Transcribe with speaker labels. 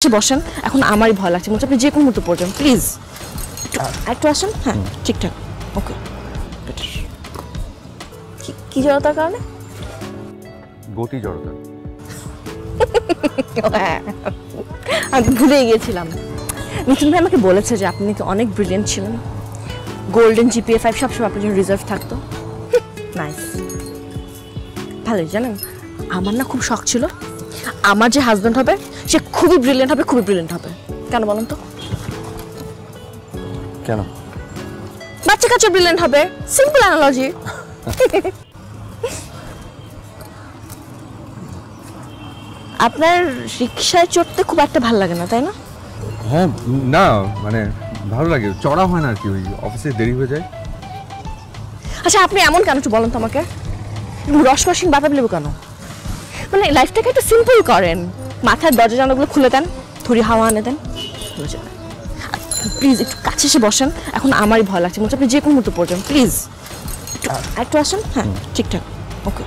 Speaker 1: কাছে বসেন, এখন আমারই ভয় লাগছে, মনে হচ্ছে আপনি যে কোনো মুহূর্তে পড়ে যান। প্লিজ একটু আসেন। হ্যাঁ ঠিকঠাক, ওকে। কি জড়তার কারণে?
Speaker 2: গতি জড়তা।
Speaker 1: আমি ভুলে গিয়েছিলাম, মিঠুন ভাই আমাকে বলেছে যে আপনি নাকি অনেক ব্রিলিয়েন্ট ছিলেন, গোল্ডেন জিপিএ 5 সবসময় আপনার জন্য রিজার্ভ থাকতো। নাইস, ভালোই। জানেন আমার না খুব শখ ছিল আমার যে হাজব্যান্ড হবে সে খুবই ব্রিলিয়েন্ট হবে, খুবই ব্রিলিয়েন্ট হবে। কেন বলুন তো?
Speaker 2: কেন?
Speaker 1: বাচ্চা কাচ্চা ব্রিলিয়েন্ট হবে, সিম্পল অ্যানালজি। আপনার রিক্সায় চড়তে খুব একটা ভালো লাগে না, তাই না?
Speaker 2: হ্যাঁ, না মানে ভালো লাগে, চড়া হয় না আর কি, ওই অফিসে দেরি হয়ে যায়।
Speaker 1: আচ্ছা আপনি এমন কেন একটু বলেন তো আমাকে, রসমাসিন বাতাব লেবু কেন? মানে লাইফটাকে একটু সিম্পল করেন, মাথার দরজা জানালাগুলো খুলে দেন, থুড়ি হাওয়া এনে দেন, প্লিজ একটু কাছে এসে বসেন, এখন আমারই ভয় লাগছে, মনে হচ্ছে আপনি যে কোনো মুহূর্তে পড়ে যান। প্লিজ একটু আসেন। হ্যাঁ ঠিকঠাক, ওকে।